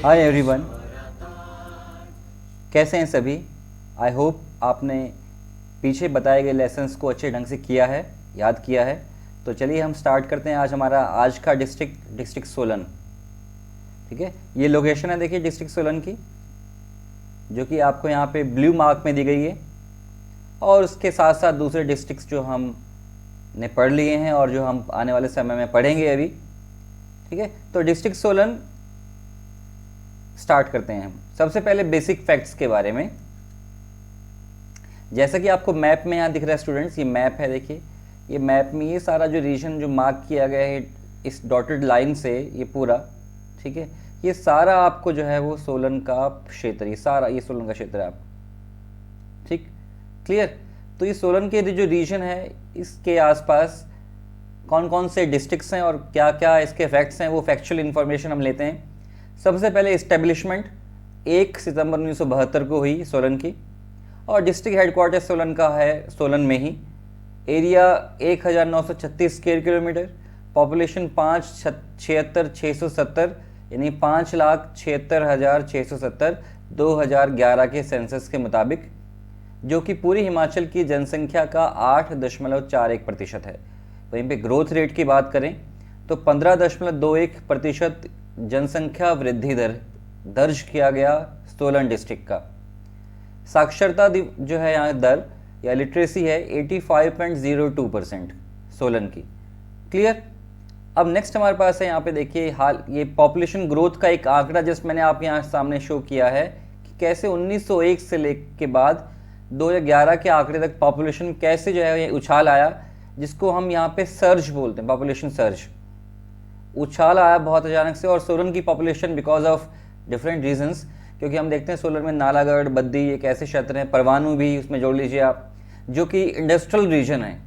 Hi everyone, कैसे हैं सभी। आई होप आपने पीछे बताए गए लेसन्स को अच्छे ढंग से किया है, याद किया है। तो चलिए हम स्टार्ट करते हैं आज का डिस्ट्रिक्ट सोलन। ठीक है, ये लोकेशन है, देखिए डिस्ट्रिक्ट सोलन की, जो कि आपको यहाँ पे ब्लू मार्क में दी गई है। और उसके साथ साथ दूसरे डिस्ट्रिक्ट्स जो हमने पढ़ लिए हैं और जो हम आने वाले समय में पढ़ेंगे अभी। ठीक है, तो डिस्ट्रिक्ट सोलन स्टार्ट करते हैं हम। सबसे पहले बेसिक फैक्ट्स के बारे में। जैसा कि आपको मैप में यहाँ दिख रहा है स्टूडेंट्स, ये मैप है, देखिए ये मैप में ये सारा जो रीजन जो मार्क किया गया है इस डॉटेड लाइन से, ये पूरा, ठीक है, ये सारा आपको जो है वो सोलन का क्षेत्र, ये सारा ये सोलन का क्षेत्र है आप, ठीक, क्लियर। तो ये सोलन के जो रीजन है इसके आसपास कौन कौन से डिस्ट्रिक्ट्स हैं और क्या क्या इसके फैक्ट्स हैं, वो फैक्चुअल इन्फॉर्मेशन हम लेते हैं। सबसे पहले इस्टेब्लिशमेंट 1 सितंबर 1972 को हुई सोलन की, और डिस्ट्रिक्ट हेडक्वार्टर सोलन का है सोलन में ही। एरिया 1936 स्क्वायर किलोमीटर, पॉपुलेशन 5,76,670 यानी 5,76,670 2011 के सेंसस के मुताबिक, जो कि पूरी हिमाचल की जनसंख्या का 8.41% है। वहीं पे ग्रोथ रेट की बात करें तो 15.21% जनसंख्या वृद्धि दर दर्ज किया गया सोलन डिस्ट्रिक्ट का। साक्षरता जो है यहाँ दर या लिटरेसी है 85.02% सोलन की, क्लियर। अब नेक्स्ट हमारे पास है, यहाँ पे देखिए हाल ये पॉपुलेशन ग्रोथ का एक आंकड़ा जस्ट मैंने आप यहाँ सामने शो किया है कि कैसे 1901 से लेकर के बाद 2011 के आंकड़े तक पॉपुलेशन कैसे जो है ये उछाल आया, जिसको हम यहाँ पे सर्ज बोलते हैं, पॉपुलेशन सर्ज, उछाल आया बहुत अचानक से। और सोलन की population because of different reasons, क्योंकि हम देखते हैं सोलन में नालागढ़, बद्दी एक ऐसे क्षेत्र हैं, परवाणु भी उसमें जोड़ लीजिए आप, जो कि इंडस्ट्रियल रीजन है।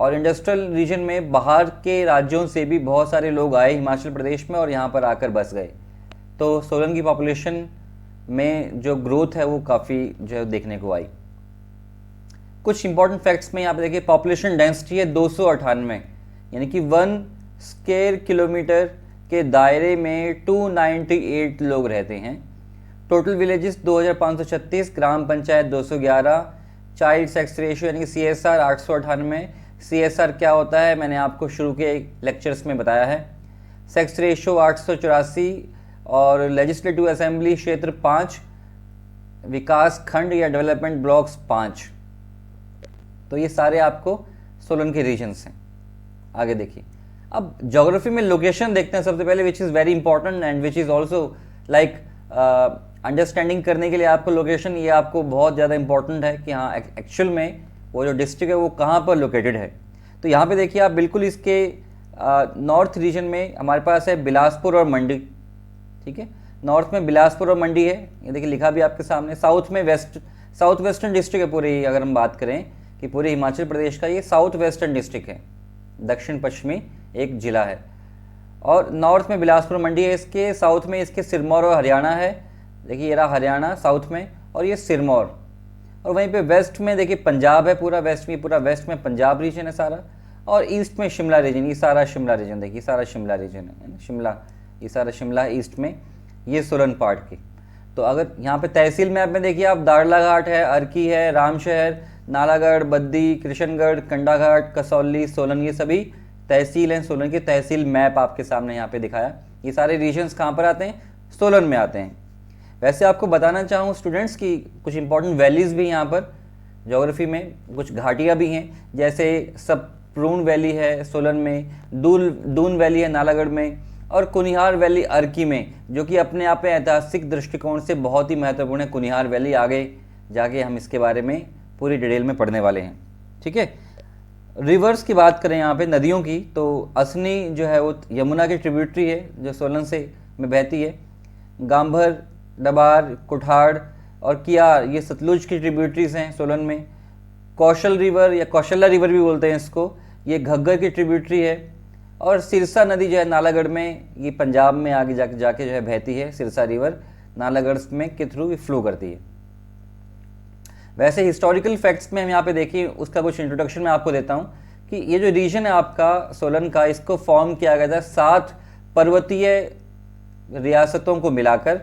और इंडस्ट्रियल रीजन में बाहर के राज्यों से भी बहुत सारे लोग आए हिमाचल प्रदेश में और यहाँ पर आकर बस गए। तो सोलन की पॉपुलेशन में जो ग्रोथ है वो काफ़ी जो है देखने को आई। कुछ इंपॉर्टेंट फैक्ट्स में यहाँ पे देखिए, पॉपुलेशन डेंसिटी है 298, यानी कि 1 स्क्वायर किलोमीटर के दायरे में 298 लोग रहते हैं। टोटल विलेजेस 2536, ग्राम पंचायत 211, चाइल्ड सेक्स रेशियो यानी कि CSR 898। CSR क्या होता है मैंने आपको शुरू के लेक्चर्स में बताया है। सेक्स रेशियो 884, और लेजिस्लेटिव असेंबली क्षेत्र 5, विकास खंड या डेवलपमेंट ब्लॉक्स 5। तो ये सारे आपको सोलन के रीजन्स हैं। आगे देखिए, अब ज्योग्राफी में लोकेशन देखते हैं सबसे पहले, which is very important and which is also like understanding करने के लिए आपको लोकेशन, ये आपको बहुत ज़्यादा इंपॉर्टेंट है कि हाँ एक्चुअल में वो जो डिस्ट्रिक्ट है वो कहाँ पर लोकेटेड है। तो यहाँ पे देखिए आप बिल्कुल इसके नॉर्थ रीजन में हमारे पास है बिलासपुर और मंडी, ठीक है, नॉर्थ में बिलासपुर और मंडी है, ये देखिए लिखा भी आपके सामने। साउथ में साउथ वेस्टर्न डिस्ट्रिक्ट है पूरी, अगर हम बात करें कि पूरे हिमाचल प्रदेश का ये साउथ वेस्टर्न डिस्ट्रिक्ट है, दक्षिण पश्चिमी एक जिला है। और नॉर्थ में बिलासपुर मंडी है, इसके साउथ में इसके सिरमौर और हरियाणा है, देखिए ये रहा हरियाणा साउथ में, और ये सिरमौर। और वहीं पे वेस्ट में देखिए पंजाब है, पूरा वेस्ट में पंजाब रीजन है सारा, और ईस्ट में शिमला रीजन, ये सारा शिमला रीजन, देखिए सारा शिमला रीजन है, शिमला, ये सारा शिमला है ईस्ट में, ये सोलन पार्ट की। तो अगर यहाँ पे तहसील मैप में देखिए आप, दाड़लाघाट है, अर्की है, रामशहर, नालागढ़, बद्दी, कृष्णगढ़, कंडाघाट, कसौली, सोलन, ये सभी तहसील हैं सोलन की। तहसील मैप आपके सामने यहाँ पे दिखाया। ये सारे रीजन्स कहाँ पर आते हैं, सोलन में आते हैं। वैसे आपको बताना चाहूँ स्टूडेंट्स की कुछ इंपॉर्टेंट वैलीज़ भी यहाँ पर ज्योग्राफी में, कुछ घाटियाँ भी हैं, जैसे सप्रून वैली है सोलन में, दून वैली है नालागढ़ में, और कुनिहार वैली अर्की में, जो कि अपने आप में ऐतिहासिक दृष्टिकोण से बहुत ही महत्वपूर्ण है। कुनिहार वैली आगे जाके हम इसके बारे में पूरी डिटेल में पढ़ने वाले हैं, ठीक है। रिवर्स की बात करें यहाँ पे, नदियों की, तो असनी जो है वो यमुना की ट्रिब्यूटरी है जो सोलन से में बहती है। गांभर, डबार, कुठाड़ और कियार ये सतलुज की ट्रिब्यूटरीज हैं सोलन में। कौशल रिवर या कौशल्या रिवर भी बोलते हैं इसको, ये घग्गर की ट्रिब्यूटरी है। और सिरसा नदी जो है नालागढ़ में, ये पंजाब में आगे जाके जो है बहती है। सिरसा रिवर नालागढ़ में के थ्रू ये फ्लो करती है। वैसे हिस्टोरिकल फैक्ट्स में हम यहाँ पे देखिए, उसका कुछ इंट्रोडक्शन मैं आपको देता हूँ कि ये जो रीजन है आपका सोलन का, इसको फॉर्म किया गया था 7 पर्वतीय रियासतों को मिलाकर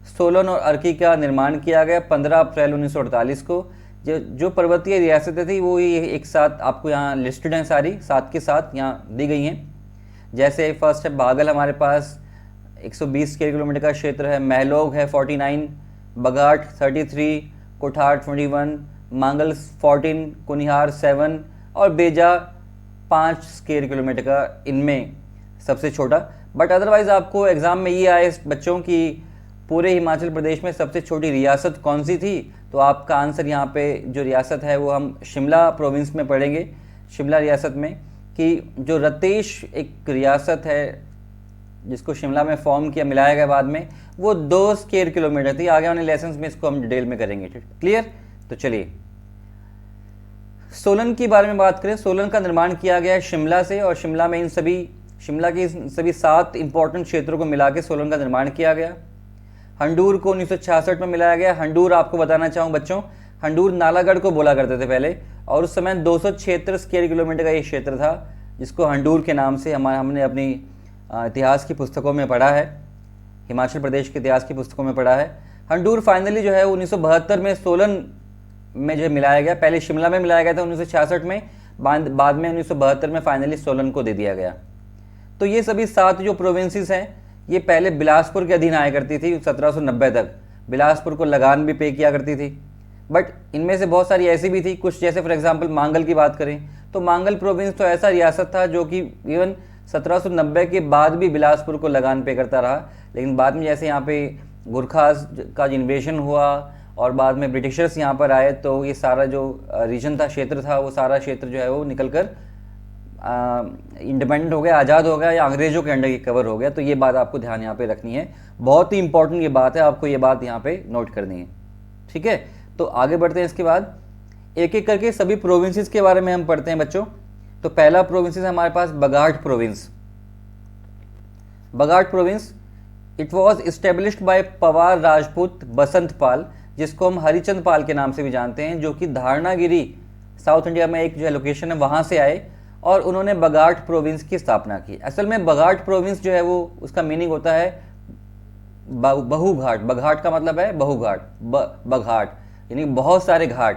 सोलन और अर्की का निर्माण किया गया 15 अप्रैल 1948 को। जो पर्वतीय रियासतें थी वो ये एक साथ आपको यहाँ लिस्टेड हैं, सारी साथ के साथ यहाँ दी गई हैं। जैसे फर्स्ट है बागल, हमारे पास 120 स्क्वायर किलोमीटर का क्षेत्र है, महलोग है 49, बघाट 33, कोठार 21, मांगल 14, कुनिहार 7 और बेजा 5 स्क्वायर किलोमीटर का इनमें सबसे छोटा। बट अदरवाइज आपको एग्जाम में ये आए बच्चों की पूरे हिमाचल प्रदेश में सबसे छोटी रियासत कौन सी थी, तो आपका आंसर यहाँ पे जो रियासत है वो हम शिमला प्रोविंस में पढ़ेंगे, शिमला रियासत में, कि जो रतेश एक रियासत है जिसको शिमला में फॉर्म किया, मिलाया गया बाद में, वो 2 स्क्वायर किलोमीटर थी। आगे वाले लेसन में इसको हम डिटेल में करेंगे, क्लियर। तो चलिए सोलन के बारे में बात करें। सोलन का निर्माण किया गया है शिमला से, और शिमला में शिमला के सभी 7 इंपॉर्टेंट क्षेत्रों को मिला के सोलन का निर्माण किया गया। हंडूर को 1966 में मिलाया गया। हंडूर आपको बताना चाहूँ बच्चों, हंडूर नालागढ़ को बोला करते थे पहले, और उस समय 276 स्क्वायर किलोमीटर का ये क्षेत्र था, जिसको हंडूर के नाम से हमने अपनी इतिहास की पुस्तकों में पढ़ा है, हिमाचल प्रदेश के इतिहास की पुस्तकों में पढ़ा है। हंडूर फाइनली जो है 1972 में सोलन में जो मिलाया गया। पहले शिमला में मिलाया गया था 1966 में, बाद में 1972 में फाइनली सोलन को दे दिया गया। तो ये सभी 7 जो प्रोविंसेस हैं ये पहले बिलासपुर के अधीन आया करती थी 1790 तक। बिलासपुर को लगान भी पे किया करती थी, बट इनमें से बहुत सारी ऐसी भी थी कुछ, जैसे फॉर एग्जांपल मांगल की बात करें तो मांगल प्रोविंस तो ऐसा रियासत था जो कि इवन 1790 के बाद भी बिलासपुर को लगान पे करता रहा। लेकिन बाद में जैसे यहाँ पे गुरखास का इन्वेशन हुआ और बाद में ब्रिटिशर्स यहाँ पर आए, तो ये सारा जो रीजन था, क्षेत्र था, वो सारा क्षेत्र जो है वो निकल कर इंडिपेंडेंट हो गया, आज़ाद हो गया, या अंग्रेजों के अंडर कवर हो गया। तो ये बात आपको ध्यान यहाँ पे रखनी है, बहुत ही इंपॉर्टेंट ये बात है, आपको ये बात यहाँ पे नोट करनी है, ठीक है। तो आगे बढ़ते हैं, इसके बाद एक एक करके सभी प्रोविंसेस के बारे में हम पढ़ते हैं बच्चों। तो पहला प्रोविंस है हमारे पास Baghat province. Baghat province it was established by Pawar Rajput Basant Pal, जिसको हम हरिचंद पाल के नाम से भी जानते हैं, जो कि धारणागिरी साउथ इंडिया में एक जो है लोकेशन है वहां से आए और उन्होंने बघाट प्रोविंस की स्थापना की। असल में बघाट प्रोविंस जो है वो उसका मीनिंग होता है बहुघाट। बघाट का मतलब है बहुघाट, बघाट यानी बहुत सारे घाट,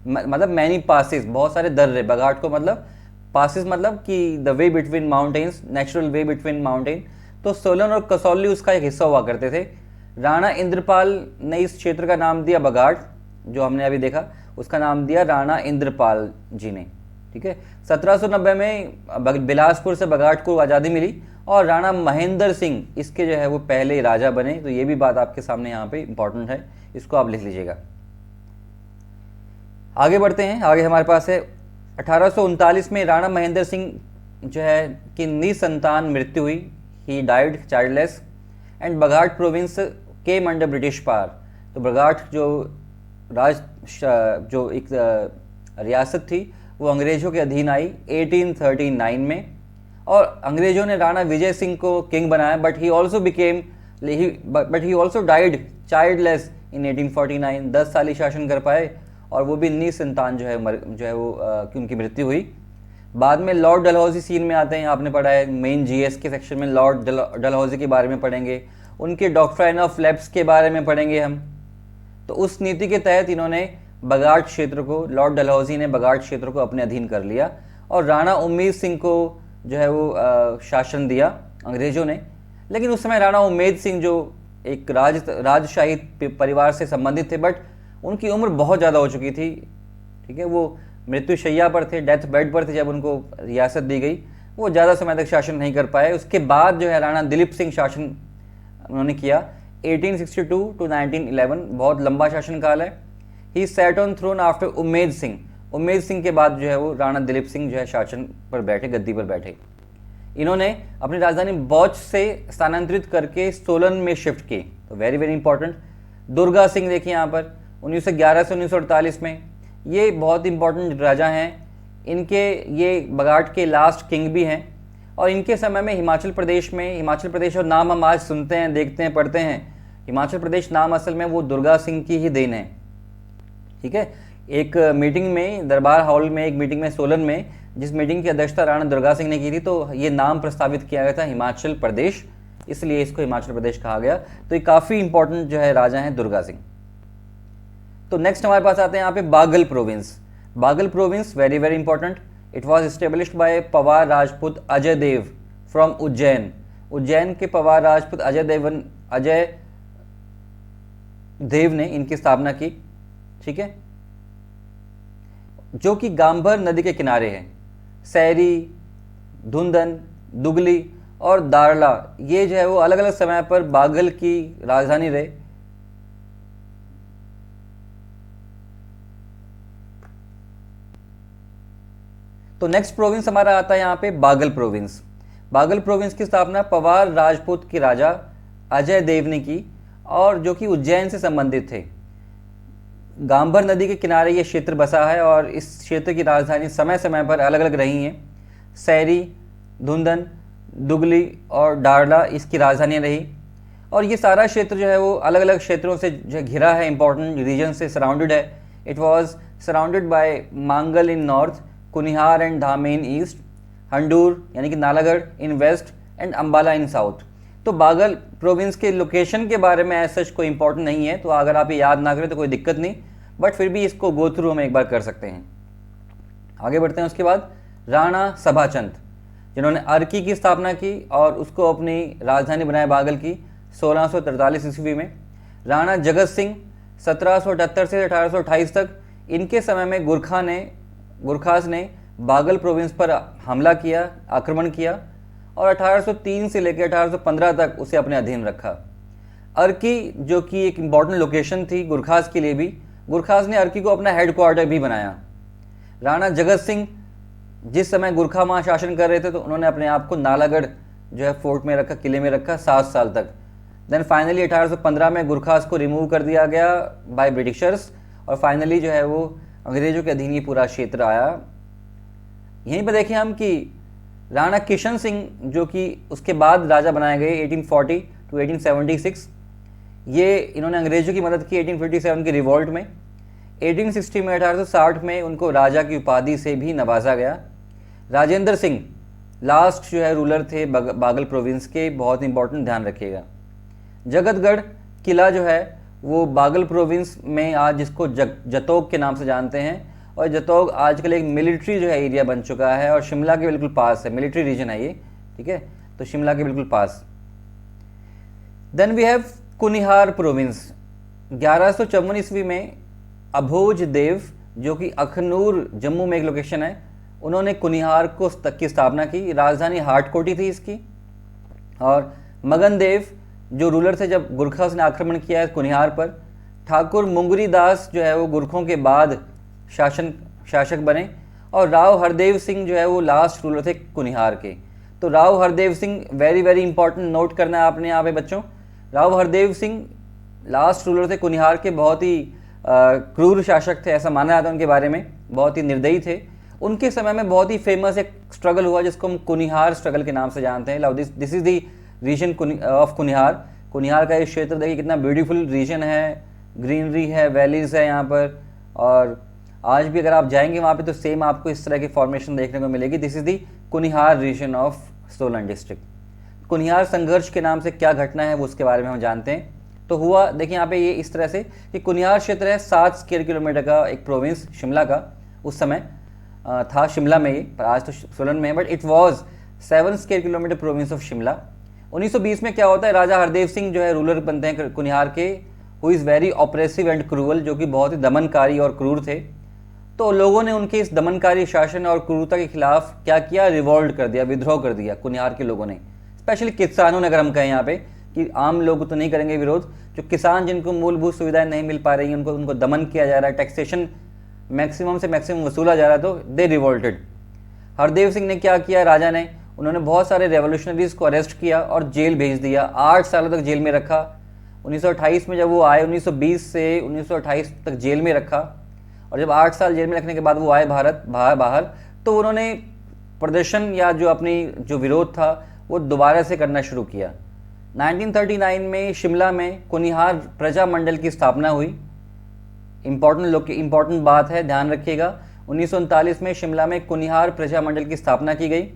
मतलब मैनी पासिस, बहुत सारे दर्रे। बघाट को मतलब पासिस मतलब कि the way between mountains, natural way between mountain. तो सोलन और कसौली उसका एक हिस्सा हुआ करते थे। राणा इंद्रपाल ने इस क्षेत्र का नाम दिया बघाट, जो हमने अभी देखा उसका नाम दिया राणा इंद्रपाल जी ने, ठीक है। 1790 में बिलासपुर से बघाट को आज़ादी मिली और राणा महेंद्र सिंह इसके जो है वो पहले राजा बने। तो ये भी बात आपके सामने यहाँ पे इंपॉर्टेंट है, इसको आप लिख लीजिएगा। आगे बढ़ते हैं, आगे हमारे पास है 1839 में राणा महेंद्र सिंह जो है कि निसंतान मृत्यु हुई, he died childless, and Baghat province came under British power. तो बघाट जो एक रियासत थी वो अंग्रेजों के अधीन आई 1839 में, और अंग्रेजों ने राणा विजय सिंह को किंग बनाया, but he also died childless in 1849। 10 साल ही शासन कर पाए और वो भी निसंतान जो है वो उनकी मृत्यु हुई। बाद में लॉर्ड डलहौजी सीन में आते हैं, आपने पढ़ा है मेन जीएस के सेक्शन में लॉर्ड डलहौजी के बारे में पढ़ेंगे, उनके डॉक्ट्राइन ऑफ लैप्स के बारे में पढ़ेंगे हम। तो उस नीति के तहत इन्होंने बघाट क्षेत्र को, लॉर्ड डलहौजी ने बघाट क्षेत्र को अपने अधीन कर लिया और राणा उम्मेद सिंह को जो है वो शासन दिया अंग्रेजों ने। लेकिन उस समय राणा उम्मेद सिंह जो एक राजशाही परिवार से संबंधित थे, बट उनकी उम्र बहुत ज़्यादा हो चुकी थी, ठीक है। वो मृत्युशैया पर थे, डेथ बेड पर थे जब उनको रियासत दी गई, वो ज़्यादा समय तक शासन नहीं कर पाए। उसके बाद जो है राणा दिलीप सिंह शासन उन्होंने किया 1862 टू 1911, बहुत लंबा शासन काल है। He sat on throne after Umaid Singh. Umaid Singh के बाद जो है वो राणा दिलीप सिंह जो है शासन पर बैठे, गद्दी पर बैठे। इन्होंने अपनी राजधानी बौच से स्थानांतरित करके सोलन में शिफ्ट की। तो very very important. Durga Singh देखिए यहाँ पर 1911 से 1948 में, ये बहुत इंपॉर्टेंट राजा हैं। इनके ये बघाट के लास्ट किंग भी हैं और इनके समय में हिमाचल प्रदेश और नाम हम आज सुनते हैं, देखते हैं, पढ़ते हैं, हिमाचल प्रदेश नाम असल में वो दुर्गा सिंह की ही देन है, ठीक है। एक मीटिंग में, दरबार हॉल में एक मीटिंग में सोलन में, जिस मीटिंग की अध्यक्षता राणा दुर्गा सिंह ने की थी, तो ये नाम प्रस्तावित किया गया था हिमाचल प्रदेश। इसलिए इसको हिमाचल प्रदेश कहा गया। तो ये काफ़ी इंपॉर्टेंट जो है राजा हैं दुर्गा सिंह। तो नेक्स्ट हमारे पास आते हैं यहाँ पे Baghal province. Baghal province very very important. It was established by Pawar Rajput Ajay Dev from Ujjain. Ujjain के पवार राजपूत अजय देव ने इनकी स्थापना की, ठीक है, जो कि गांभर नदी के किनारे है। सैरी, धुंधन, दुगली और दारला ये जो है वो अलग अलग समय पर बाघल की राजधानी रहे। तो नेक्स्ट प्रोविंस हमारा आता है यहाँ पे बाघल प्रोविंस। बाघल प्रोविंस की स्थापना पवार राजपूत के राजा अजय देव ने की और जो कि उज्जैन से संबंधित थे। गांभर नदी के किनारे ये क्षेत्र बसा है और इस क्षेत्र की राजधानी समय समय पर अलग अलग रही हैं। सैरी, धुंधन, दुगली और डारला इसकी राजधानियाँ रही और ये सारा क्षेत्र जो है वो अलग अलग क्षेत्रों से जो घिरा है, इंपॉर्टेंट रीजन से सराउंडेड है। It was surrounded by Mangal in north, Kunihar and Dhame in east, Handur यानी कि Nalagarh in west and Ambala in south. तो बाघल प्रोविंस के लोकेशन के बारे में ऐसा कोई इंपॉर्टेंट नहीं है, तो अगर आप ये याद ना करें तो कोई दिक्कत नहीं, बट फिर भी इसको गो थ्रू हम एक बार कर सकते हैं। आगे बढ़ते हैं। उसके बाद राणा सभाचंद, जिन्होंने अर्की की स्थापना की और उसको अपनी राजधानी बनाया बाघल की 1643 ईस्वी में। राणा जगत सिंह 1778 से 1828 तक, इनके समय में गुरखास ने बाघल प्रोविंस पर हमला किया, आक्रमण किया और 1803 से लेकर 1815 तक उसे अपने अधीन रखा। अर्की जो कि एक इम्पॉर्टेंट लोकेशन थी गुरखास के लिए भी, गुरखास ने अर्की को अपना हेडक्वार्टर भी बनाया। राणा जगत सिंह जिस समय गुरखा वहाँ शासन कर रहे थे तो उन्होंने अपने आप को नालागढ़ जो है फोर्ट में रखा, किले में रखा 7 साल तक। देन फाइनली 1815 में गुरखास को रिमूव कर दिया गया बाय ब्रिटिशर्स और फाइनली जो है वो अंग्रेजों के अधीन ये पूरा क्षेत्र आया। यहीं पर देखें हम कि राणा किशन सिंह जो कि उसके बाद राजा बनाए गए 1840 टू 1876, ये इन्होंने अंग्रेजों की मदद की 1857 की रिवॉल्ट में। 1860 में 1860 में उनको राजा की उपाधि से भी नवाजा गया। राजेंद्र सिंह लास्ट जो है रूलर थे बाघल प्रोविंस के, बहुत इंपॉर्टेंट, ध्यान रखिएगा। जगतगढ़ किला जो है वो बाघल प्रोविंस में आज जिसको जतोग के नाम से जानते हैं, और जतोग आजकल एक मिलिट्री जो है एरिया बन चुका है और शिमला के बिल्कुल पास है, मिलिट्री रीजन है ये, ठीक है, तो शिमला के बिल्कुल पास। Then we have Kunihar province. 1154 ईस्वी में अभोज देव जो कि अखनूर जम्मू में एक लोकेशन है, उन्होंने कुनिहार को की स्थापना की। राजधानी हाटकोटी थी इसकी। और मगन देव जो रूलर थे जब गुरखास ने आक्रमण किया है कुनिहार पर, ठाकुर मुंगरी दास जो है वो गुरखों के बाद शासक बने और राव हरदेव सिंह जो है वो लास्ट रूलर थे कुनिहार के। तो Rao Hardev Singh very very important, note करना है आपने यहाँ पे बच्चों। राव हरदेव सिंह लास्ट रूलर थे कुनिहार के, बहुत ही क्रूर शासक थे, ऐसा माना जाता है उनके बारे में, बहुत ही निर्दयी थे। उनके समय में बहुत ही फेमस एक स्ट्रगल हुआ जिसको हम कुनिहार स्ट्रगल के नाम से जानते हैं। This is the region of Kunihar. Kunihar का ये क्षेत्र देखिए कितना ब्यूटीफुल रीजन है, ग्रीनरी है, वैलीज है यहाँ पर, और आज भी अगर आप जाएंगे वहाँ पे तो सेम आपको इस तरह की फॉर्मेशन देखने को मिलेगी। This is the Kunihar region of Solan district. Kunihar संघर्ष के नाम से क्या घटना है वो उसके बारे में हम जानते हैं। तो हुआ देखिए यहाँ पे ये इस तरह से कि कुनिहार क्षेत्र है 7 स्क्वायर किलोमीटर का एक प्रोविंस शिमला का, उस समय था शिमला में ये, पर आज तो सोलन में है, but it was 7 square kilometre province of Shimla. 1920 में क्या होता है, राजा हरदेव सिंह जो है रूलर बनते हैं कुनिहार के, who is very oppressive and cruel, जो कि बहुत ही दमनकारी और क्रूर थे। तो लोगों ने उनके इस दमनकारी शासन और क्रूरता के खिलाफ क्या किया, रिवॉल्ट कर दिया, विद्रोह कर दिया कुनिहार के लोगों ने, स्पेशली किसानों ने। अगर हम कहें यहाँ पे कि आम लोग तो नहीं करेंगे विरोध, जो किसान जिनको मूलभूत सुविधाएं नहीं मिल पा रही हैं उनको दमन किया जा रहा है, टैक्सेशन मैक्सिमम से मैक्सिमम वसूला जा रहा है, तो दे रिवोल्टेड। हरदेव सिंह ने क्या किया, राजा ने, उन्होंने बहुत सारे रेवोल्यूशनरीज को अरेस्ट किया और जेल भेज दिया, 8 सालों तक जेल में रखा। 1928 में जब वो आए, 1920 से 1928 तक जेल में रखा, और जब 8 साल जेल में रखने के बाद वो आए बाहर, तो उन्होंने प्रदर्शन या जो विरोध था वो दोबारा से करना शुरू किया। 1939 में शिमला में कुनिहार प्रजा मंडल की स्थापना हुई। इंपॉर्टेंट बात है, ध्यान रखिएगा। 1939 में शिमला में कुनिहार प्रजा मंडल की स्थापना की गई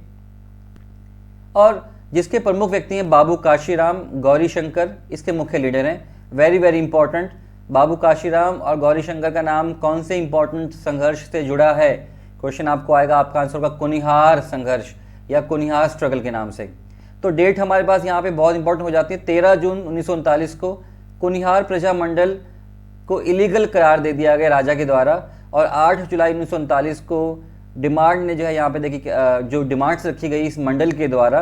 और जिसके प्रमुख व्यक्ति हैं बाबू काशीराम, गौरी शंकर इसके मुख्य लीडर हैं। वेरी वेरी इंपॉर्टेंट, बाबू काशीराम और गौरी शंकर का नाम कौन से इंपॉर्टेंट संघर्ष से जुड़ा है? क्वेश्चन आपको आएगा, आपका आंसर होगा कुनिहार संघर्ष या कुनिहार स्ट्रगल के नाम से। तो डेट हमारे पास यहाँ पे बहुत इंपॉर्टेंट हो जाती है। 13 जून 1939 को कुनिहार प्रजा मंडल को इलीगल करार दे दिया गया राजा के द्वारा, और 8 जुलाई 1939 को डिमांड ने जो है यहाँ पे देखिए जो डिमांड्स रखी गई इस मंडल के द्वारा,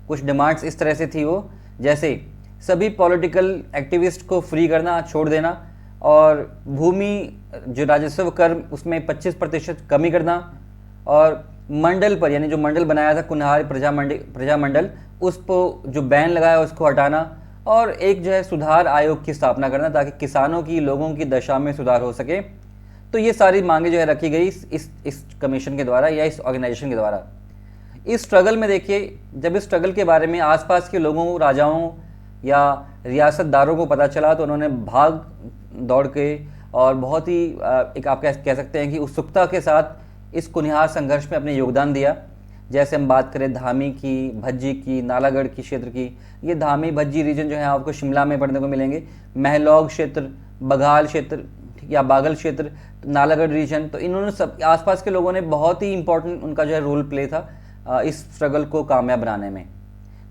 कुछ डिमांड्स इस तरह से थी वो, जैसे सभी पॉलिटिकल एक्टिविस्ट को फ्री करना, छोड़ देना, और भूमि जो राजस्व कर उसमें 25% कमी करना, और मंडल पर यानी जो मंडल बनाया था कुनिहार प्रजा मंडल उस पर जो बैन लगाया उसको हटाना, और एक जो है सुधार आयोग की स्थापना करना ताकि किसानों की, लोगों की दशा में सुधार हो सके। तो ये सारी मांगे जो है रखी गई इस कमीशन के द्वारा या इस ऑर्गेनाइजेशन के द्वारा। इस स्ट्रगल में देखिए, जब इस स्ट्रगल के बारे में आसपास के लोगों, राजाओं या रियासतदारों को पता चला तो उन्होंने भाग दौड़ के और बहुत ही एक आप कह सकते हैं कि उत्सुकता के साथ इस कुनिहार संघर्ष में अपने योगदान दिया। जैसे हम बात करें धामी की, भज्जी की, नालागढ़ की क्षेत्र की, ये धामी भज्जी रीजन जो है आपको शिमला में पढ़ने को मिलेंगे, महलौग क्षेत्र, बघाल क्षेत्र या बागल क्षेत्र, नालागढ़ रीजन, तो इन्होंने सब आसपास के लोगों ने बहुत ही इंपॉर्टेंट उनका जो है रोल प्ले था इस स्ट्रगल को कामयाब बनाने में।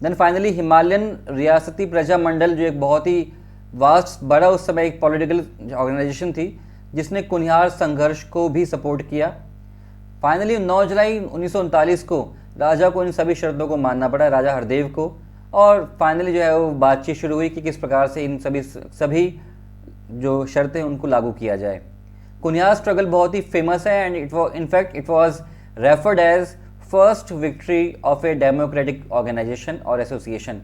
देन फाइनली हिमालयन रियासती प्रजा मंडल जो एक बहुत ही वास्ट बड़ा उस समय एक पॉलिटिकल ऑर्गेनाइजेशन थी जिसने कुनिहार संघर्ष को भी सपोर्ट किया। फाइनली 9 जुलाई 1939 को राजा को इन सभी शर्तों को मानना पड़ा, राजा हरदेव को, और फाइनली जो है वो बातचीत शुरू हुई कि किस प्रकार से इन सभी जो शर्तें उनको लागू किया जाए। कुनिहार स्ट्रगल बहुत ही फेमस है and it was referred as first victory of a democratic organisation और एसोसिएशन।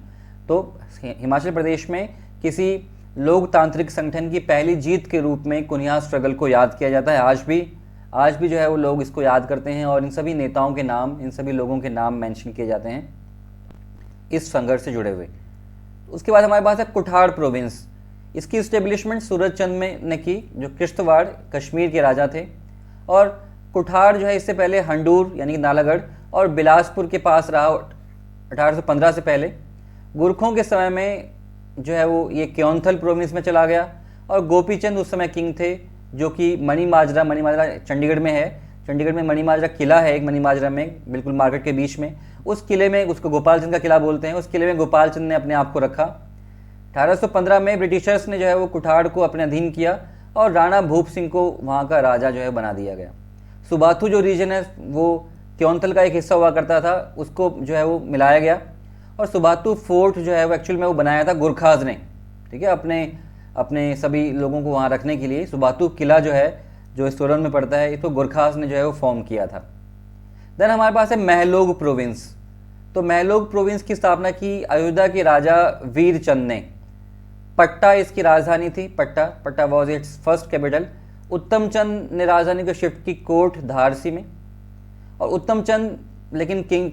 तो हिमाचल प्रदेश में किसी लोकतांत्रिक संगठन की पहली जीत के रूप में कुनिहार स्ट्रगल को याद किया जाता है। आज भी जो है वो लोग इसको याद करते हैं और इन सभी नेताओं के नाम, इन सभी लोगों के नाम मेंशन किए जाते हैं इस संघर्ष से जुड़े हुए। उसके बाद हमारे पास है कुठाड़ प्रोविंस। इसकी इस्टेब्लिशमेंट सूरज चंद ने की, जो किश्तवाड़ कश्मीर के राजा थे। और कुठाड़ जो है इससे पहले हंडूर यानी कि नालागढ़ और बिलासपुर के पास रहा 1815 से पहले। गुरखों के समय में जो है वो ये क्योंथल प्रोविंस में चला गया, और गोपीचंद उस समय किंग थे, जो कि मणिमाजरा चंडीगढ़ में है। चंडीगढ़ में मणिमाजरा किला है, एक मणिमाजरा में बिल्कुल मार्केट के बीच में, उस किले में, उसको गोपाल चंद का किला बोलते हैं, उस किले में गोपाल चंद ने अपने आप को रखा। 1815 में ब्रिटिशर्स ने जो है वो कुठाड़ को अपने अधीन किया और राणा भूप सिंह को वहाँ का राजा जो है बना दिया गया। सुबाथू जो रीजन है वो क्योंथल का एक हिस्सा हुआ करता था, उसको जो है वो मिलाया गया, और सुबाथू फोर्ट जो है वो एक्चुअल में वो बनाया था गुरखाज ने, ठीक है, अपने सभी लोगों को वहाँ रखने के लिए। सुबाथू किला जो है, जो सोलन में पड़ता है, इसको गुरखाज ने जो है वो फॉर्म किया था। देन हमारे पास है महलोग प्रोविंस। तो महलोग प्रोविंस की स्थापना की अयोध्या के राजा वीर चंद ने। पट्टा इसकी राजधानी थी, पट्टा वॉज इट्स फर्स्ट कैपिटल। उत्तम चंद ने राजधानी को शिफ्ट की कोट धारसी में, और उत्तम चंद लेकिन किंग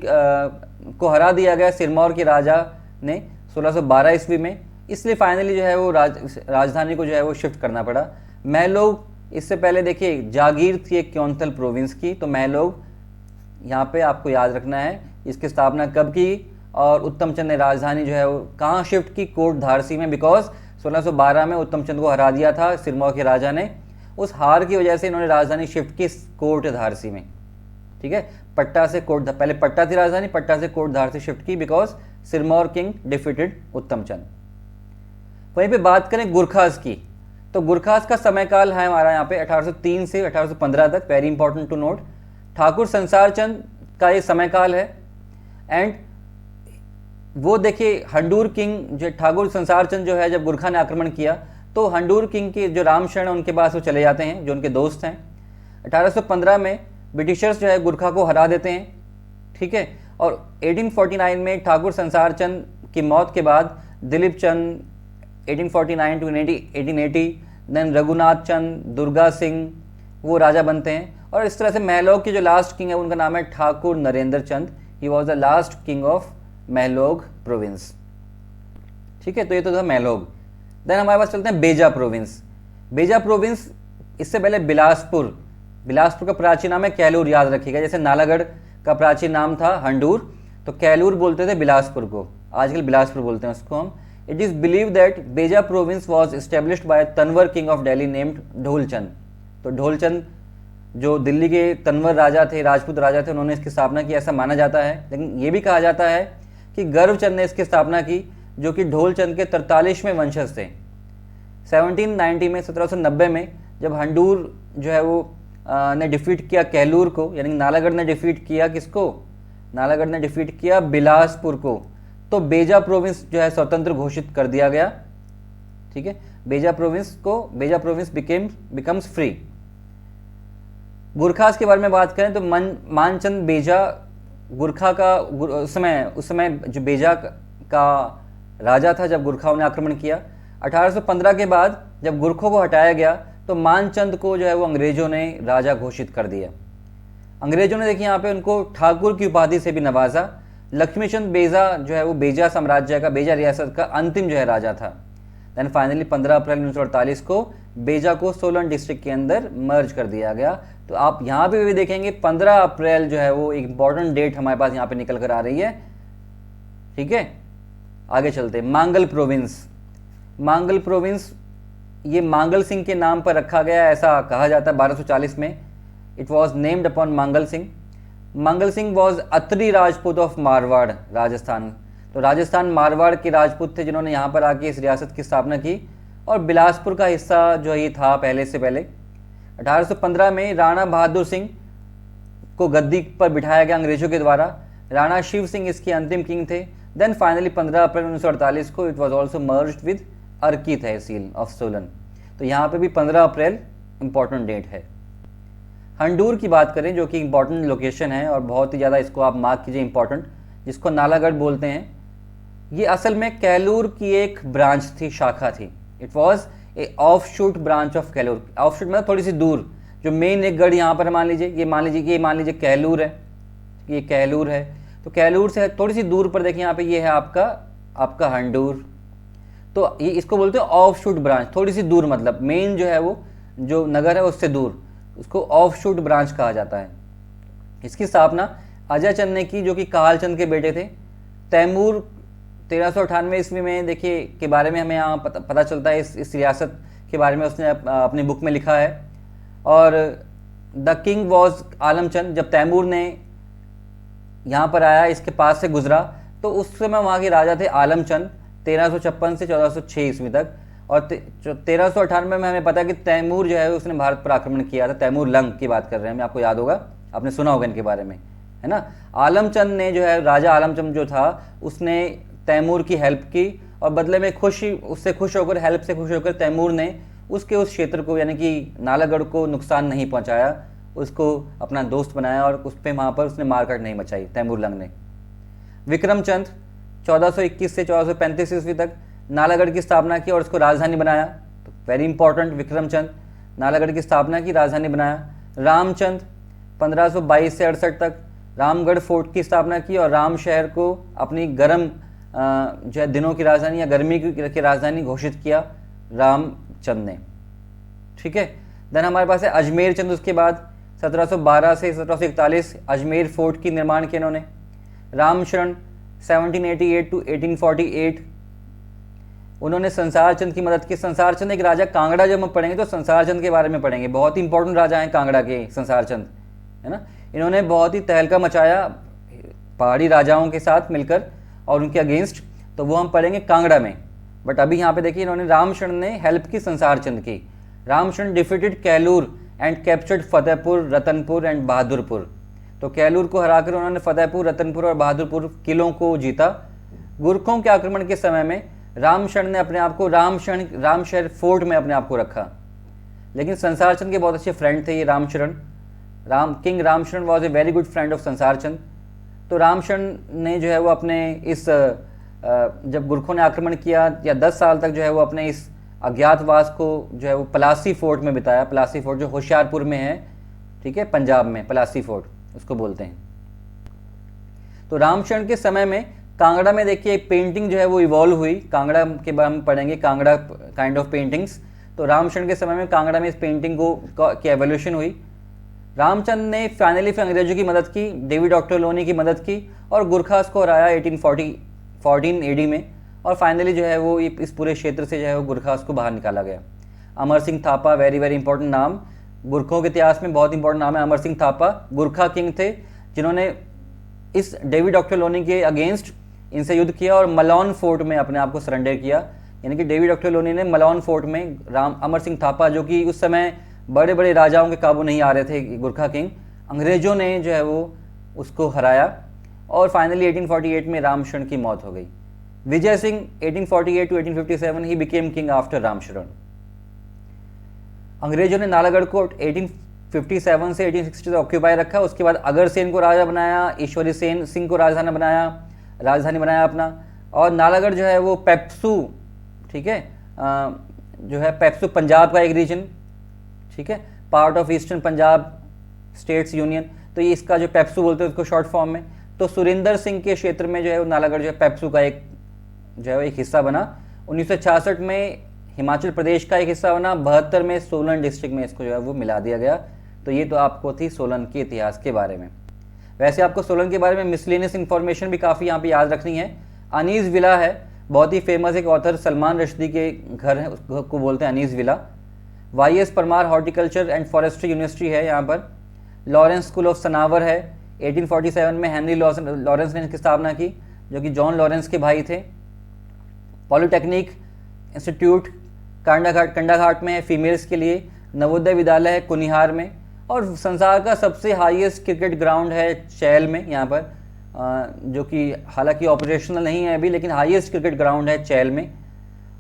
को हरा दिया गया सिरमौर के राजा ने 1612 ईस्वी में, इसलिए फाइनली जो है वो राजधानी को जो है वो शिफ्ट करना पड़ा। महलोग इससे पहले देखिए जागीर थी एक क्योंथल प्रोविंस की, तो महलोग यहाँ पे आपको याद रखना है इसकी स्थापना कब की, और उत्तम चंद ने राजधानी जो है वो कहाँ शिफ्ट की, कोट धारसी में, बिकॉज 1612 में उत्तम चंद को हरा दिया था सिरमौर के राजा ने, उस हार की वजह से इन्होंने राजधानी शिफ्ट की कोट धारसी में, ठीक है। पट्टा से कोट, पहले पट्टा थी राजधानी, पट्टा से कोट धारसी शिफ्ट की बिकॉज सिरमौर किंग डिफीटेड उत्तम चंद। वहीं पे बात करें गुरखास की, तो गुरखास का समयकाल है हमारा यहाँ पे 1803 से 1815 तक, very important to note. Thakur Sansar Chand का ये समयकाल है, एंड वो देखिए हंडूर किंग जो ठाकुर संसार चंद जो है, जब गुरखा ने आक्रमण किया तो हंडूर किंग के जो रामशरण है उनके पास वो चले जाते हैं, जो उनके दोस्त हैं। 1815 में ब्रिटिशर्स जो है गुरखा को हरा देते हैं, ठीक है। और 1849 में ठाकुर संसार चंद की मौत के बाद दिलीप चंद 1849 टू 1880, देन रघुनाथ चंद, दुर्गा सिंह वो राजा बनते हैं। और इस तरह से महलोग के जो लास्ट किंग है उनका नाम है Thakur Narendra Chand, he was the last king of Mahlog province, ठीक है। तो ये तो था महलोग। देन हमारे पास चलते हैं बेजा प्रोविंस। बेजा प्रोविंस इससे पहले बिलासपुर का प्राचीन नाम है कैलूर, याद रखिएगा। जैसे नालागढ़ का प्राचीन नाम था हंडूर, तो कैलूर बोलते थे बिलासपुर को, आजकल बिलासपुर बोलते हैं उसको हम। It is believe that Beja province was established by Tanwar king of Delhi named Dholchand. तो ढोलचंद जो दिल्ली के तनवर राजा थे, राजपूत राजा थे, उन्होंने इसकी स्थापना की ऐसा माना जाता है। लेकिन ये भी कहा जाता है कि गर्वचंद ने इसकी स्थापना की, जो कि ढोलचंद के 43वें वंशज थे। 1790 में 1790 में जब हंडूर जो है वो ने डिफीट किया कैलूर को, यानी नालागढ़ ने डिफीट किया किसको, नालागढ़ ने डिफीट किया बिलासपुर को, तो बेजा प्रोविंस जो है स्वतंत्र घोषित कर दिया गया। ठीक है, बेजा प्रोविंस बिकम्स फ्री। गुरखास के बारे में बात करें तो मानचंद बेजा गुरखा का उस समय जो बेजा का राजा था जब गुरखाओं ने आक्रमण किया। 1815 के बाद जब गुरखों को हटाया गया तो मानचंद को जो है वो अंग्रेजों ने राजा घोषित कर दिया। अंग्रेजों ने देखिए यहाँ पे उनको ठाकुर की उपाधि से भी नवाजा। लक्ष्मीचंद बेजा जो है वो बेजा साम्राज्य का, बेजा रियासत का अंतिम जो है राजा था। देन फाइनली 15 अप्रैल 1948 को बेजा को सोलन डिस्ट्रिक्ट के अंदर मर्ज कर दिया गया। तो आप यहाँ पे भी देखेंगे 15 अप्रैल जो है वो एक इंपॉर्टेंट डेट हमारे पास यहाँ पे निकल कर आ रही है। ठीक है, आगे चलते हैं। मांगल प्रोविंस ये मांगल सिंह के नाम पर रखा गया, ऐसा कहा जाता है। 1240 में it was named upon Mangal Singh. Mangal Singh was Atri Rajput of Marwar, Rajasthan. तो राजस्थान मारवाड़ के राजपूत थे जिन्होंने यहाँ पर आके इस रियासत की स्थापना की, और बिलासपुर का हिस्सा जो ये था पहले से पहले। 1815 में राणा बहादुर सिंह को गद्दी पर बिठाया गया अंग्रेजों के द्वारा। राणा शिव सिंह इसके अंतिम किंग थे। देन फाइनली 15 अप्रैल 1948 को it was also merged with Arki tehsil of Solan. तो यहाँ पे भी 15 अप्रैल इंपॉर्टेंट डेट है। हंडूर की बात करें जो कि इंपॉर्टेंट लोकेशन है और बहुत ही ज़्यादा इसको आप मार्क कीजिए इंपॉर्टेंट, जिसको नालागढ़ बोलते हैं। ये असल में कैलूर की एक ब्रांच थी, शाखा थी। It was a offshoot branch of Kailur. Offshoot मतलब थोड़ी सी दूर। जो मेन एक गढ़ यहाँ पर मान लीजिए कैलूर है, ये कैलूर है। तो कैलूर से थोड़ी सी दूर पर देखिए यहाँ पे ये है आपका हंडूर। तो ये इसको बोलते हैं ऑफ शूट ब्रांच, थोड़ी सी दूर, मतलब मेन जो है वो जो नगर है उससे दूर, उसको ऑफ शूट ब्रांच कहा जाता है। इसकी स्थापना अजय चंद ने की, जो कि काहल चंद के बेटे थे। तैमूर 1398 ईस्वी में देखिए के बारे में हमें यहाँ पता चलता है। इस रियासत के बारे में उसने अपनी बुक में लिखा है। और द किंग वॉज आलमचंद। जब तैमूर ने यहाँ पर आया, इसके पास से गुजरा, तो उस समय वहाँ के राजा थे आलमचंद 1356 से 1406 ईस्वी तक। और 1398 में हमें पता है कि तैमूर जो है उसने भारत पर आक्रमण किया था। तैमूर लंग की बात कर रहे हैं, आपको याद होगा, आपने सुना होगा इनके बारे में, है ना। आलमचंद ने जो है, राजा आलमचंद जो था, उसने तैमूर की हेल्प की और बदले में उससे खुश होकर तैमूर ने उसके उस क्षेत्र को, यानी कि नालागढ़ को नुकसान नहीं पहुंचाया, उसको अपना दोस्त बनाया और उस पर वहाँ पर उसने मारकाट नहीं मचाई तैमूर लंग ने। विक्रमचंद 1421 से 1435 ईस्वी तक नालागढ़ की स्थापना की और उसको राजधानी बनाया। तो वेरी इंपॉर्टेंट, विक्रमचंद नालागढ़ की स्थापना की, राजधानी बनाया। रामचंद 1522 से 68 तक रामगढ़ फोर्ट की स्थापना की और राम शहर को अपनी गर्म जो है दिनों की राजधानी या गर्मी की राजधानी घोषित किया रामचंद ने। ठीक है, देन हमारे पास है अजमेर चंद। उसके बाद 1712 से 1741 अजमेर फोर्ट की निर्माण किया इन्होंने। रामशरण 1788 टू 1848 उन्होंने संसार चंद की मदद की। संसार चंद एक राजा, कांगड़ा जब हम पढ़ेंगे तो संसार चंद के बारे में पढ़ेंगे। बहुत ही इंपॉर्टेंट राजा हैं कांगड़ा के संसार चंद, है ना। इन्होंने बहुत ही तहलका मचाया पहाड़ी राजाओं के साथ मिलकर और उनके अगेंस्ट, तो वो हम पढ़ेंगे कांगड़ा में। बट अभी यहाँ पे देखिए इन्होंने रामशरण ने हेल्प की संसार चंद की। Ramsharan defeated Kailur and captured Fatehpur, Ratanpur and Bahadurpur. तो कैलूर को हराकर उन्होंने फतेहपुर, रतनपुर और बहादुरपुर किलों को जीता। गुरखों के आक्रमण के समय में रामशरण ने अपने आप को रामशहर फोर्ट में अपने आप को रखा। लेकिन संसार चंद के बहुत अच्छे फ्रेंड थे ये Ramsharan. King Ramsharan was a very good friend of संसार चंद। तो रामशरण ने जो है वो अपने इस जब गुरखों ने आक्रमण किया या 10 साल तक जो है वो अपने इस अज्ञातवास को जो है वो पलासी फोर्ट में बिताया। पलासी फोर्ट जो होशियारपुर में है, ठीक है, पंजाब में पलासी फोर्ट उसको बोलते हैं। तो रामशरण के समय में कांगड़ा में देखिए एक पेंटिंग जो है वो इवॉल्व हुई। कांगड़ा के बारे में पढ़ेंगे, कांगड़ा काइंड ऑफ पेंटिंग्स। तो रामशरण के समय में कांगड़ा में इस पेंटिंग की एवोल्यूशन हुई। रामचंद्र ने फाइनली फिर अंग्रेजों की मदद की, डेविड डॉक्टर लोनी की मदद की और गुरखास को हराया 1814 एडी में, और फाइनली जो है वो इस पूरे क्षेत्र से जो है वो गुरखास को बाहर निकाला गया। Amar Singh Thapa, very very important नाम, गुरखों के इतिहास में बहुत इंपॉर्टेंट नाम है अमर सिंह थापा। गुरखा किंग थे जिन्होंने इस डेविड डॉक्टर लोनी के अगेंस्ट इनसे युद्ध किया और मलौन फोर्ट में अपने आप को सरेंडर किया। यानी कि डेविड डॉक्टर लोनी ने मलौन फोर्ट में अमर सिंह थापा, जो कि उस समय बड़े बड़े राजाओं के काबू नहीं आ रहे थे, गुरखा किंग, अंग्रेजों ने जो है वो उसको हराया और फाइनली 1848 में रामशरण की मौत हो गई। Vijay Singh 1848 to 1857 he became king after Ramsharan. अंग्रेजों ने नालागढ़ को 1857 से 1860 तक ऑक्यूपाई रखा। उसके बाद अगरसेन को राजा बनाया, ईश्वरी सेन सिंह को राजधानी बनाया अपना, और नालागढ़ जो है वो पेप्सू, ठीक है, जो है पेप्सू पंजाब का एक रीजन, ठीक है, part of eastern Punjab states union, तो ये इसका जो पेप्सू बोलते हैं उसको शॉर्ट फॉर्म में। तो सुरेंद्र सिंह के क्षेत्र में जो है नालागढ़ जो है पेप्सू का एक जो है एक हिस्सा बना। 1966 में हिमाचल प्रदेश का एक हिस्सा बना। 72 में सोलन डिस्ट्रिक्ट में इसको जो है वो मिला दिया गया। तो ये तो आपको थी सोलन के इतिहास के बारे में। वैसे आपको सोलन के बारे में मिसलेनियस इन्फॉर्मेशन भी काफ़ी यहाँ पे याद रखनी है। अनीस विला है, बहुत ही फेमस एक ऑथर सलमान रश्दी के घर है, उसको बोलते हैं Anees villa. YS Parmar horticulture and forestry university है यहाँ पर। लॉरेंस स्कूल ऑफ सनावर है, 1847 में हेनरी लॉरेंस ने इसकी स्थापना की, जो कि जॉन लॉरेंस के भाई थे। पॉलिटेक्निक इंस्टीट्यूट कंडाघाट में है फीमेल्स के लिए। नवोदय विद्यालय है कुनिहार में, और संसार का सबसे हाईएस्ट क्रिकेट ग्राउंड है चैल में यहाँ पर, जो कि हालांकि ऑपरेशनल नहीं है अभी, लेकिन हाईएस्ट क्रिकेट ग्राउंड है चैल में।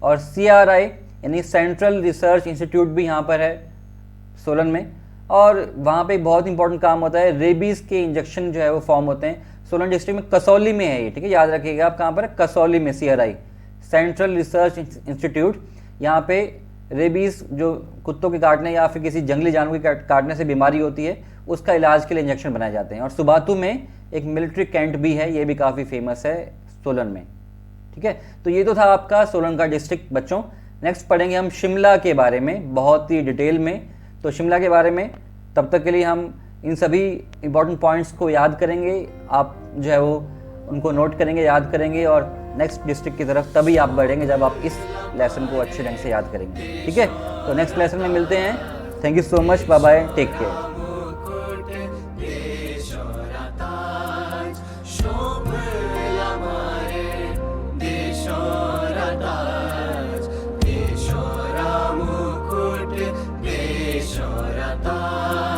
और CRI यानी सेंट्रल रिसर्च इंस्टीट्यूट भी यहाँ पर है सोलन में, और वहाँ पे बहुत इंपॉर्टेंट काम होता है, रेबीज़ के इंजेक्शन जो है वो फॉर्म होते हैं। सोलन डिस्ट्रिक्ट में कसौली में है ये, ठीक है, याद रखिएगा आप कहाँ पर, कसौली में CRI सेंट्रल रिसर्च इंस्टीट्यूट। यहाँ पे रेबीज़ जो कुत्तों के काटने या फिर किसी जंगली जानवर के काटने से बीमारी होती है, उसका इलाज के लिए इंजेक्शन बनाए जाते हैं। और सुबातू में एक मिलिट्री कैंट भी है, ये भी काफ़ी फेमस है सोलन में, ठीक है। तो ये तो था आपका सोलन का डिस्ट्रिक्ट बच्चों। नेक्स्ट पढ़ेंगे हम शिमला के बारे में बहुत ही डिटेल में। तो शिमला के बारे में तब तक के लिए हम इन सभी इंपॉर्टेंट पॉइंट्स को याद करेंगे, आप जो है वो उनको नोट करेंगे, याद करेंगे, और नेक्स्ट डिस्ट्रिक्ट की तरफ तभी आप बढ़ेंगे जब आप इस लेसन को अच्छे ढंग से याद करेंगे, ठीक है। तो नेक्स्ट लेसन में मिलते हैं। Thank you so much, bye bye, take care. देशोरा